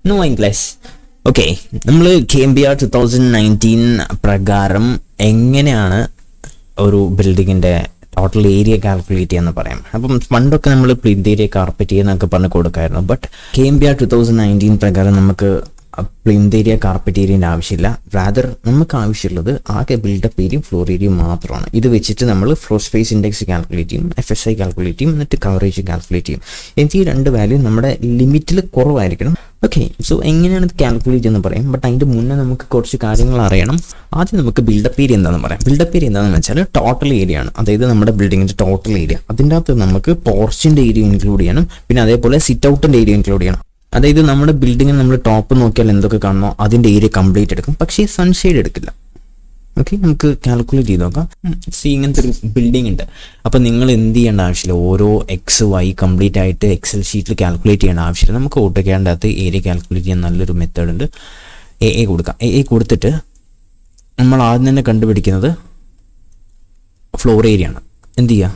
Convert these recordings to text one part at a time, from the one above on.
No English. Okay, നമ്മൾ KMBR 2019 പ്രകാരം എങ്ങനെയാണ് ഒരു ബിൽഡിങ്ങിൻ്റെ ടോട്ടൽ ഏരിയ കാൽക്കുലേറ്റ് ചെയ്യാന്ന് പറയാം. അപ്പം പണ്ടൊക്കെ നമ്മൾ പ്ലിന്ത് ഏരിയ കാർപ്പറ്റ് എന്നൊക്കെ പറഞ്ഞ് കൊടുക്കായിരുന്നു. ബട്ട് KMBR 2019 പ്രകാരം നമുക്ക് പ്ലിന്ത് ഏരിയ കാർപ്പറ്റ് ഏരിയൻ്റെ ആവശ്യമില്ല. റാദർ നമുക്ക് ആവശ്യമുള്ളത് ആകെ ബിൽഡപ്പ് ഏരിയയും ഫ്ലോർ ഏരിയയും മാത്രമാണ്. ഇത് വെച്ചിട്ട് നമ്മൾ ഫ്ലോർ സ്പേസ് ഇൻഡെക്സ് കാൽക്കുലേറ്റ് ചെയ്യും, FSI കാൽക്കുലേറ്റ് ചെയ്യും, എന്നിട്ട് കവറേജ് കാൽക്കുലേറ്റ് ചെയ്യും. എനിക്ക് ഈ രണ്ട് വാല്യൂ നമ്മുടെ ലിമിറ്റിൽ കുറവായിരിക്കണം. ഓക്കെ, സോ എങ്ങനെയാണ് ഇത് കാൽക്കുലേറ്റ് എന്ന് പറയാം. ബട്ട് അതിൻ്റെ മുന്നേ നമുക്ക് കുറച്ച് കാര്യങ്ങൾ അറിയണം. ആദ്യം നമുക്ക് ബിൽഡപ്പ് ഏരിയ എന്താണെന്ന് പറയാം. ബിൽഡപ്പ് ഏരിയ എന്താണെന്ന് വെച്ചാൽ ടോട്ടൽ ഏരിയ ആണ്. അതായത് നമ്മുടെ ബിൽഡിങ്ങിൻ്റെ ടോട്ടൽ ഏരിയ. അതിൻ്റെ അകത്ത് നമുക്ക് പോർച്ചിൻ്റെ ഏരിയ ഇൻക്ലൂഡ് ചെയ്യണം, പിന്നെ അതേപോലെ സിറ്റ് ഔട്ടിൻ്റെ ഏരിയ ഇൻക്ലൂഡ് ചെയ്യണം. അതായത് നമ്മുടെ ബിൽഡിങ്ങിൽ നമ്മൾ ടോപ്പ് നോക്കിയാൽ എന്തൊക്കെ കാണണോ അതിൻ്റെ ഏരിയ കംപ്ലീറ്റ് എടുക്കും, പക്ഷേ സൺഷെയ്ഡ് എടുക്കില്ല. ഓക്കെ, നമുക്ക് കാൽക്കുലേറ്റ് ചെയ്ത് നോക്കാം. ഇങ്ങനത്തെ ഒരു ബിൽഡിംഗ് ഉണ്ട്. അപ്പോൾ നിങ്ങൾ എന്ത് ചെയ്യേണ്ട ആവശ്യമില്ല, ഓരോ XY കംപ്ലീറ്റ് ആയിട്ട് എക്സൽ ഷീറ്റിൽ കാൽക്കുലേറ്റ് ചെയ്യേണ്ട ആവശ്യമില്ല. നമുക്ക് AutoCAD അകത്ത് ഏരിയ കാൽക്കുലേറ്റ് ചെയ്യാൻ നല്ലൊരു മെത്തേഡ് ഉണ്ട്. AA കൊടുക്കാം. AA കൊടുത്തിട്ട് നമ്മൾ ആദ്യം തന്നെ കണ്ടുപിടിക്കുന്നത് ഫ്ലോർ ഏരിയ ആണ്. എന്ത് ചെയ്യുക,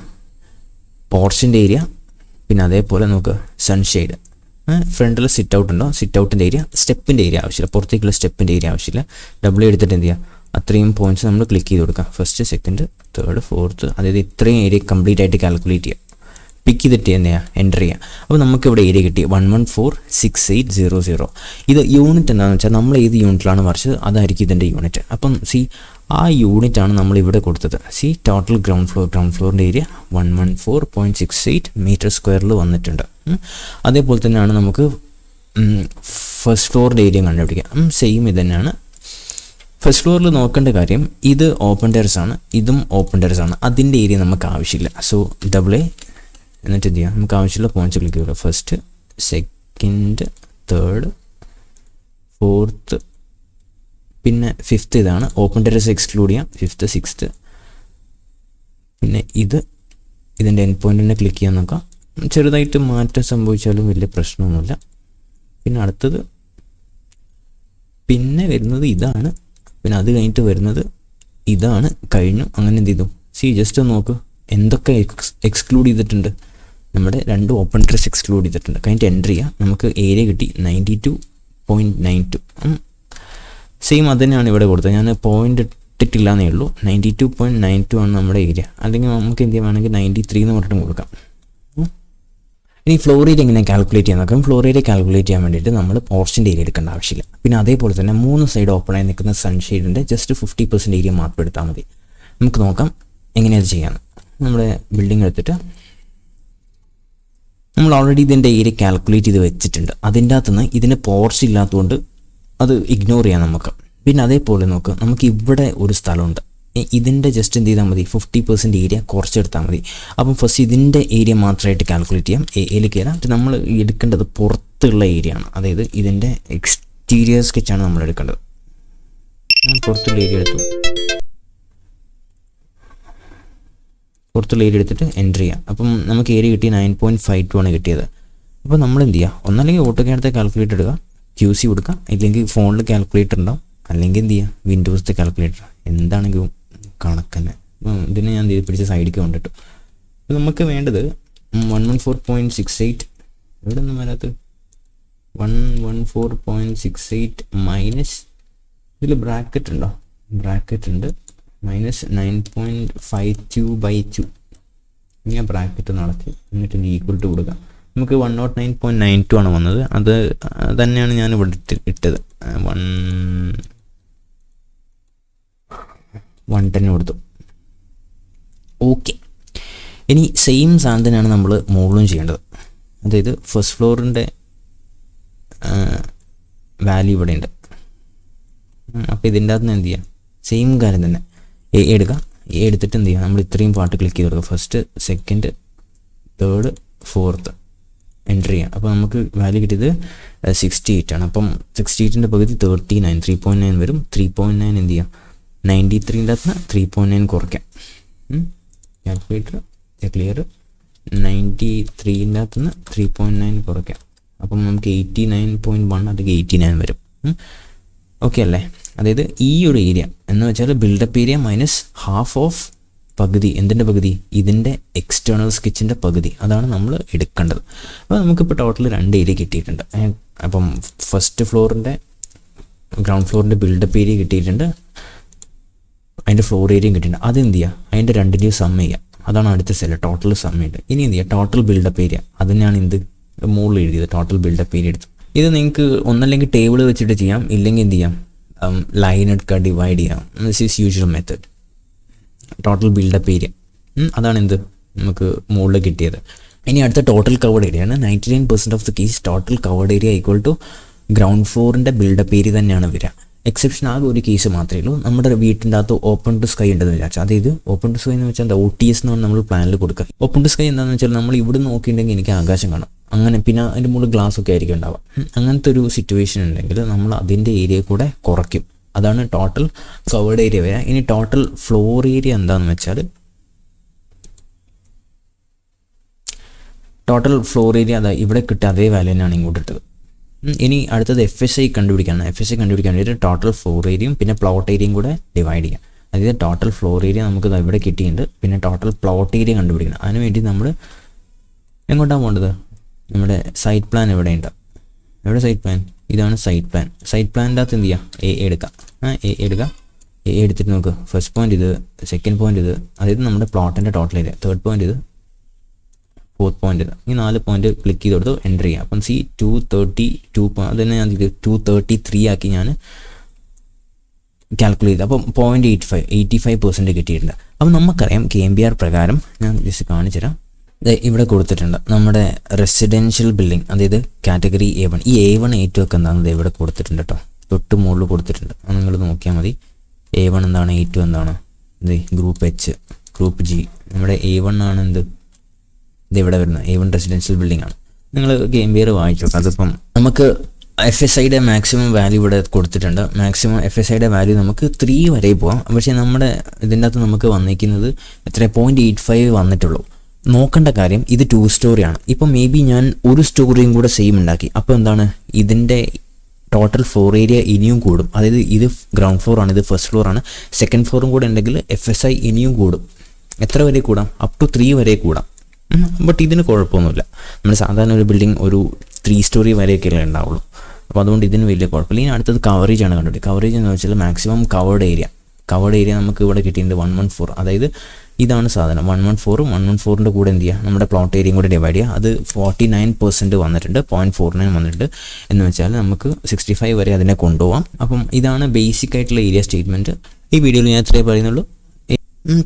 പോർച്ചിൻ്റെ ഏരിയ, പിന്നെ അതേപോലെ നമുക്ക് സൺഷെയ്ഡ്, ഫ്രണ്ടിൽ സിറ്റ് ഔട്ട് ഉണ്ടോ, സിറ്റ് ഔട്ടിൻ്റെ ഏരിയ, സ്റ്റെപ്പിൻ്റെ ഏരിയ ആവശ്യമില്ല, പുറത്തേക്കുള്ള സ്റ്റെപ്പിൻ്റെ ഏരിയ ആവശ്യമില്ല. W എടുത്തിട്ട് എന്ത് ചെയ്യുക, അത്രയും പോയിന്റ്സ് നമ്മൾ ക്ലിക്ക് ചെയ്ത് കൊടുക്കാം. ഫസ്റ്റ്, സെക്കൻഡ്, തേർഡ്, ഫോർത്ത്, അതായത് ഇത്രയും ഏരിയ കംപ്ലീറ്റ് ആയിട്ട് കാൽക്കുലേറ്റ് ചെയ്യുക. പിക്ക് ചെയ്തിട്ട് എന്ത് ചെയ്യുക, എൻ്റർ ചെയ്യുക. അപ്പോൾ നമുക്കിവിടെ ഏരിയ കിട്ടി 1146800. ഇത് യൂണിറ്റ് എന്താണെന്ന് വെച്ചാൽ നമ്മൾ ഏത് യൂണിറ്റിലാണ് വരച്ചത് അതായിരിക്കും ഇതിൻ്റെ യൂണിറ്റ്. അപ്പം ആ യൂണിറ്റാണ് നമ്മൾ ഇവിടെ കൊടുത്തത്. ടോട്ടൽ ഗ്രൗണ്ട് ഫ്ലോറിൻ്റെ ഏരിയ 114.68 മീറ്റർ സ്ക്വയറിൽ വന്നിട്ടുണ്ട്. അതേപോലെ തന്നെയാണ് നമുക്ക് ഫസ്റ്റ് ഫ്ലോറിൻ്റെ ഏരിയ കണ്ടുപിടിക്കാം. സെയിം ഇത് തന്നെയാണ്. ഫസ്റ്റ് ഫ്ലോറിൽ നോക്കേണ്ട കാര്യം, ഇത് ഓപ്പൺ ടെറസ് ആണ്, ഇതും ഓപ്പൺ ടെറസ് ആണ്. അതിൻ്റെ ഏരിയ നമുക്ക് ആവശ്യമില്ല. സോ AA എന്നിട്ട് എന്ത് ചെയ്യാം, നമുക്ക് ആവശ്യമുള്ള പോയിന്റ്സ് ക്ലിക്ക് ചെയ്യുക. ഫസ്റ്റ്, സെക്കൻഡ്, തേർഡ്, ഫോർത്ത്, പിന്നെ ഫിഫ്ത്ത്. ഇതാണ് ഓപ്പൺ ടെറസ് എക്സ്ക്ലൂഡ് ചെയ്യാം. ഫിഫ്ത്ത്, സിക്സ്ത്ത്, പിന്നെ ഇതിൻ്റെ എൻഡ് പോയിന്റിനെ ക്ലിക്ക് ചെയ്യാൻ നോക്കാം. ചെറുതായിട്ട് മാറ്റം സംഭവിച്ചാലും വലിയ പ്രശ്നമൊന്നുമില്ല. പിന്നെ അടുത്തത്, പിന്നെ വരുന്നത് ഇതാണ്, പിന്നെ അത് കഴിഞ്ഞിട്ട് വരുന്നത് ഇതാണ്. കഴിഞ്ഞു. അങ്ങനെ എന്ത് ചെയ്തു, ജസ്റ്റ് നോക്ക് എന്തൊക്കെ എക്സ്ക്ലൂഡ് ചെയ്തിട്ടുണ്ട്. നമ്മുടെ രണ്ട് ഓപ്പൺ ടെറസ് എക്സ്ക്ലൂഡ് ചെയ്തിട്ടുണ്ട്. കഴിഞ്ഞിട്ട് എൻ്റർ ചെയ്യുക. നമുക്ക് ഏരിയ കിട്ടി 92.92. സെയിം അത് തന്നെയാണ് ഇവിടെ കൊടുത്തത്. ഞാൻ പോയിന്റ് ഇട്ടിട്ടില്ല എന്നേ ഉള്ളൂ. 92.92 ആണ് നമ്മുടെ ഏരിയ. അല്ലെങ്കിൽ നമുക്ക് എന്ത് ചെയ്യാൻ വേണമെങ്കിൽ 93 എന്ന് പറഞ്ഞിട്ടും കൊടുക്കാം. ഇനി ഫ്ലോർ ഏരിയ എങ്ങനെ കാൽക്കുലേറ്റ് ചെയ്യാൻ നോക്കാം. ഫ്ലോർ ഏരിയ കാൽക്കുലേറ്റ് ചെയ്യാൻ വേണ്ടിയിട്ട് നമ്മൾ പോർച്ചിൻ്റെ ഏരിയ എടുക്കേണ്ട ആവശ്യമില്ല. പിന്നെ അതേപോലെ തന്നെ 3 സൈഡ് ഓപ്പൺ ആയി നിൽക്കുന്ന സൺഷെയ്ഡിൻ്റെ ജസ്റ്റ് 50% ഏരിയ മാത്രം എടുത്താൽ മതി. നമുക്ക് നോക്കാം എങ്ങനെയത് ചെയ്യാമെന്ന്. നമ്മുടെ ബിൽഡിംഗ് എടുത്തിട്ട് നമ്മൾ ഓൾറെഡി ഇതിൻ്റെ ഏരിയ കാൽക്കുലേറ്റ് ചെയ്ത് വെച്ചിട്ടുണ്ട്. അതിൻ്റെ അകത്തുനിന്ന് ഇതിന് പോർച്ച് ഇല്ലാത്തതുകൊണ്ട് അത് ഇഗ്നോർ ചെയ്യാം നമുക്ക്. പിന്നെ അതേപോലെ നോക്കുക, നമുക്ക് ഇവിടെ ഒരു സ്ഥലമുണ്ട്. ഇതിൻ്റെ ജസ്റ്റ് എന്ത് ചെയ്താൽ മതി, 50% ഏരിയ കുറച്ചെടുത്താൽ മതി. അപ്പം ഫസ്റ്റ് ഇതിൻ്റെ ഏരിയ മാത്രമായിട്ട് കാൽക്കുലേറ്റ് ചെയ്യാം. എയിൽ കയറാം. നമ്മൾ എടുക്കേണ്ടത് പുറത്തുള്ള ഏരിയ ആണ്. അതായത് ഇതിൻ്റെ എക്സ്റ്റീരിയർ സ്കെച്ചാണ് നമ്മൾ എടുക്കേണ്ടത്. ഞാൻ പുറത്തുള്ള ഏരിയ എടുത്തു. പുറത്തുള്ള ഏരിയ എടുത്തിട്ട് എൻ്റർ ചെയ്യാം. അപ്പം നമുക്ക് ഏരിയ കിട്ടി 9.52 ആണ് കിട്ടിയത്. അപ്പോൾ നമ്മൾ എന്ത് ചെയ്യുക, ഒന്നല്ലെങ്കിൽ AutoCAD കാൽക്കുലേറ്റർ എടുക്കുക, QC കൊടുക്കുക, ഇല്ലെങ്കിൽ ഫോണിൽ കാൽക്കുലേറ്റർ ഉണ്ടാവും, അല്ലെങ്കിൽ എന്ത് ചെയ്യുക വിൻഡോസിലത്തെ കാൽക്കുലേറ്റർ, എന്താണെങ്കിലും കണക്കന്നെ. ഇതിനെ ഞാൻ പിടിച്ച് സൈഡിലേക്ക് കൊണ്ടിട്ടു. അപ്പോൾ നമുക്ക് വേണ്ടത് 114.68, എവിടെ ഒന്നും വരാത്ത 114.68 മൈനസ്, ഇതിൽ ബ്രാക്കറ്റ് ഉണ്ടോ, ബ്രാക്കറ്റ് ഉണ്ട്, -9.52/2. ഞാൻ ബ്രാക്കറ്റ് നടത്തി എന്നിട്ട് ഈക്വൽ ടു കൊടുക്കാം. നമുക്ക് 109.92 ആണ് വന്നത്. അത് തന്നെയാണ് ഞാൻ ഇവിടെ ഇട്ടത്. 110 കൊടുത്തു. ഓക്കെ, ഇനി സെയിം സാധനം തന്നെയാണ് നമ്മൾ മുകളിലും ചെയ്യേണ്ടത്. അതായത് ഫസ്റ്റ് ഫ്ലോറിൻ്റെ വാല്യൂ ഇവിടെ ഉണ്ട്. അപ്പോൾ ഇതിൻ്റെ അകത്ത് നിന്ന് എന്ത് ചെയ്യാം, സെയിം കാര്യം തന്നെ A എടുക്കുക. A എടുത്തിട്ട് എന്ത് ചെയ്യുക, നമ്മൾ ഇത്രയും പാർട്ട് ക്ലിക്ക് ചെയ്ത് കൊടുക്കുക. First, second, third, fourth, enter ചെയ്യാം. അപ്പോൾ നമുക്ക് വാല്യൂ കിട്ടിയത് 68 ആണ്. അപ്പം 68ൻ്റെ പകുതി 39, 3.9 വരും. 3.9 എന്ത് ചെയ്യാം, 93ൻ്റെ അകത്ത് 3.9 കുറയ്ക്കാം. Calculator clear. 93ൻ്റെ അകത്ത് നിന്ന് 3.9 കുറയ്ക്കാം. അപ്പം നമുക്ക് 89.1 അല്ലെങ്കിൽ 89 വരും. ഓക്കെ അല്ലേ? അതായത് ഈ ഒരു ഏരിയ എന്ന് വെച്ചാൽ build-up area minus half of പകുതി. എന്തിൻ്റെ പകുതി? ഇതിൻ്റെ എക്സ്റ്റേണൽ സ്കെച്ചിൻ്റെ പകുതി. അതാണ് നമ്മൾ എടുക്കേണ്ടത്. അപ്പോൾ നമുക്കിപ്പോൾ ടോട്ടൽ 2 ഏരിയ കിട്ടിയിട്ടുണ്ട്. അപ്പം ഫസ്റ്റ് ഫ്ലോറിൻ്റെ ഗ്രൗണ്ട് ഫ്ലോറിൻ്റെ ബിൽഡപ്പ് ഏരിയ കിട്ടിയിട്ടുണ്ട്, അതിൻ്റെ ഫ്ലോർ ഏരിയയും കിട്ടിയിട്ടുണ്ട്. അതെന്ത് ചെയ്യുക, അതിൻ്റെ രണ്ടിൻ്റെയും സം ചെയ്യുക. അതാണ് അടുത്ത സെല്ല്, ടോട്ടൽ സം ചെയ്യുക. ഇനി എന്ത് ചെയ്യുക, ടോട്ടൽ ബിൽഡപ്പ് ഏരിയ അതിനാണ് മുകളിൽ എഴുതിയത്, ടോട്ടൽ ബിൽഡപ്പ് ഏരിയ എടുത്തു. ഇത് നിങ്ങൾക്ക് ഒന്നല്ലെങ്കിൽ ടേബിൾ വെച്ചിട്ട് ചെയ്യാം, ഇല്ലെങ്കിൽ എന്ത് ചെയ്യാം, ലൈൻ എടുക്കുക, ഡിവൈഡ് ചെയ്യാം. This is usual method. Total build-up area അതാണ് നമുക്ക് മുകളിൽ കിട്ടിയത്. ഇനി അടുത്ത ടോട്ടൽ കവേർഡ് ഏരിയ ആണ്. 99% of the case total covered area equal to ground ഫ്ലോറിൻ്റെ ബിൽഡപ്പ് ഏരിയ തന്നെയാണ് വരിക. എക്സെപ്ഷൻ ആകെ ഒരു കേസ് മാത്രമേ ഉള്ളൂ. നമ്മുടെ വീട്ടിൻ്റെ അകത്ത് ഓപ്പൺ ടു സ്കൈ ഉണ്ടെന്ന് വിചാരിച്ചു. അതായത് ഓപ്പൺ ടു സ്കൈ എന്ന് വെച്ചാൽ എന്താ, OTS എന്ന് പറഞ്ഞാൽ നമ്മൾ പ്ലാനിൽ കൊടുക്കുക. ഓപ്പൺ ടു സ്കൈ എന്താണെന്ന് വെച്ചാൽ നമ്മൾ ഇവിടെ നോക്കിയിട്ടുണ്ടെങ്കിൽ എനിക്ക് ആകാശം കാണാം, അങ്ങനെ പിന്നെ അതിൻ്റെ മുകളിൽ ഗ്ലാസ് ഒക്കെ ആയിരിക്കും ഉണ്ടാവുക. അങ്ങനത്തെ ഒരു സിറ്റുവേഷൻ ഉണ്ടെങ്കിൽ നമ്മൾ അതിൻ്റെ ഏരിയ കൂടെ കുറയ്ക്കും. അതാണ് ടോട്ടൽ കവേർഡ് ഏരിയ വരിക. ഇനി ടോട്ടൽ ഫ്ലോർ ഏരിയ എന്താണെന്ന് വെച്ചാൽ, ടോട്ടൽ ഫ്ലോർ ഏരിയ അതാ ഇവിടെ കിട്ടിയ അതേ വാല്യൂ തന്നെയാണ് ഇങ്ങോട്ട് ഇട്ടത്. ഇനി അടുത്തത് FSI കണ്ടുപിടിക്കാനാണ്. FSI കണ്ടുപിടിക്കാൻ വേണ്ടിയിട്ട് ടോട്ടൽ ഫ്ലോർ ഏരിയയും പിന്നെ പ്ലോട്ട് ഏരിയയും കൂടെ ഡിവൈഡ് ചെയ്യാം. അതായത് ടോട്ടൽ ഫ്ലോർ ഏരിയ നമുക്ക് ഇവിടെ കിട്ടിയിട്ടുണ്ട്, പിന്നെ ടോട്ടൽ പ്ലോട്ട് ഏരിയ കണ്ടുപിടിക്കണം. അതിന് വേണ്ടി നമ്മൾ എങ്ങോട്ടാണ് പോകേണ്ടത്, നമ്മുടെ സൈറ്റ് പ്ലാൻ എവിടെയുണ്ട്, എവിടെ സൈറ്റ് പ്ലാൻ, ഇതാണ് സൈറ്റ് പ്ലാൻ. സൈറ്റ് പ്ലാനിൻ്റെ അകത്ത് എന്ത് ചെയ്യുക, A എടുക്കാം. A എടുത്തിട്ട് നോക്ക്, ഫസ്റ്റ് പോയിന്റ് ഇത്, സെക്കൻഡ് പോയിന്റ് ഇത്, അതായത് നമ്മുടെ പ്ലോട്ടിൻ്റെ ടോട്ടൽ ഏരിയ, തേർഡ് പോയിന്റ് ഇത്, ഫോർത്ത് പോയിന്റ് ഇത്. ഈ 4 പോയിന്റ് ക്ലിക്ക് ചെയ്ത് കൊടുത്ത് എൻ്റർ ചെയ്യാം. അപ്പം 232 അതിനെ ഞാൻ 233 ആക്കി ഞാൻ കാൽക്കുലേറ്റ് ചെയ്ത്. അപ്പം 0.85% കിട്ടിയിട്ടുണ്ട്. അപ്പം നമുക്കറിയാം KMBR പ്രകാരം, ഞാൻ ജസ്റ്റ് കാണിച്ചു തരാം. ഇവിടെ കൊടുത്തിട്ടുണ്ട് നമ്മുടെ റെസിഡൻഷ്യൽ ബിൽഡിംഗ്, അതായത് കാറ്റഗറി A1. ഈ A1 A2 ഒക്കെ എന്താണെന്ന് ഇവിടെ കൊടുത്തിട്ടുണ്ട് കേട്ടോ, തൊട്ട് മുകളിൽ കൊടുത്തിട്ടുണ്ട്. അത് നിങ്ങൾ നോക്കിയാൽ മതി. A1 എന്താണ്, A2 എന്താണ്, ഗ്രൂപ്പ് H, ഗ്രൂപ്പ് G. നമ്മുടെ A1 ആണ് ഇവിടെ വരുന്നത്, A1 റെസിഡൻഷ്യൽ ബിൽഡിംഗ് ആണ്. നിങ്ങൾ KMBR വായിച്ചു. അതിപ്പം നമുക്ക് FSIയുടെ മാക്സിമം വാല്യൂ ഇവിടെ കൊടുത്തിട്ടുണ്ട്. മാക്സിമം FSIയുടെ വാല്യൂ നമുക്ക് 3 വരെ പോകാം. പക്ഷേ നമ്മുടെ ഇതിൻ്റെ അകത്ത് നമുക്ക് വന്നിരിക്കുന്നത് 0.85 വന്നിട്ടുള്ളൂ. നോക്കേണ്ട കാര്യം, ഇത് 2 സ്റ്റോറിയാണ്. ഇപ്പം മേ ബി ഞാൻ ഒരു സ്റ്റോറിയും കൂടെ സെയിം ഉണ്ടാക്കി, അപ്പോൾ എന്താണ്, ഇതിൻ്റെ ടോട്ടൽ ഫ്ലോർ ഏരിയ ഇനിയും കൂടും. അതായത് ഇത് ഗ്രൗണ്ട് ഫ്ലോർ ആണ്, ഇത് ഫസ്റ്റ് ഫ്ലോർ ആണ്. സെക്കൻഡ് ഫ്ലോറും കൂടെ ഉണ്ടെങ്കിൽ FSI ഇനിയും കൂടും. എത്ര വരെ കൂടാം, അപ് ടു 3 വരെ കൂടാം. ബട്ട് ഇതിന് കുഴപ്പമൊന്നുമില്ല. നമ്മൾ സാധാരണ ഒരു ബിൽഡിംഗ് ഒരു 3 സ്റ്റോറി വരെയൊക്കെയല്ലേ ഉണ്ടാവുള്ളൂ. അപ്പോൾ അതുകൊണ്ട് ഇതിന് വലിയ കുഴപ്പമില്ല. ഇനി അടുത്തത് കവറേജ് ആണ് കണ്ടുപിടിക്കുക. കവറേജ് എന്ന് വെച്ചാൽ മാക്സിമം കവേർഡ് ഏരിയ നമുക്ക് ഇവിടെ കിട്ടിയിട്ടുണ്ട് 114. അതായത് ഇതാണ് സാധനം 114. 114ൻ്റെ കൂടെ എന്ത് ചെയ്യുക, നമ്മുടെ പ്ലോട്ട് ഏരിയയും കൂടെ ഡിവൈഡ് ചെയ്യുക. അത് 49% വന്നിട്ടുണ്ട്, 0.49 വന്നിട്ടുണ്ട്. എന്ന് വെച്ചാൽ നമുക്ക് 65 വരെ അതിനെ കൊണ്ടുപോകാം. അപ്പം ഇതാണ് ബേസിക് ആയിട്ടുള്ള ഏരിയ സ്റ്റേറ്റ്മെൻറ്റ്. ഈ വീഡിയോയിൽ ഞാൻ ഇത്രയേ പറയുന്നുള്ളൂ.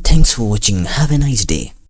Thanks for watching. Have A nice day.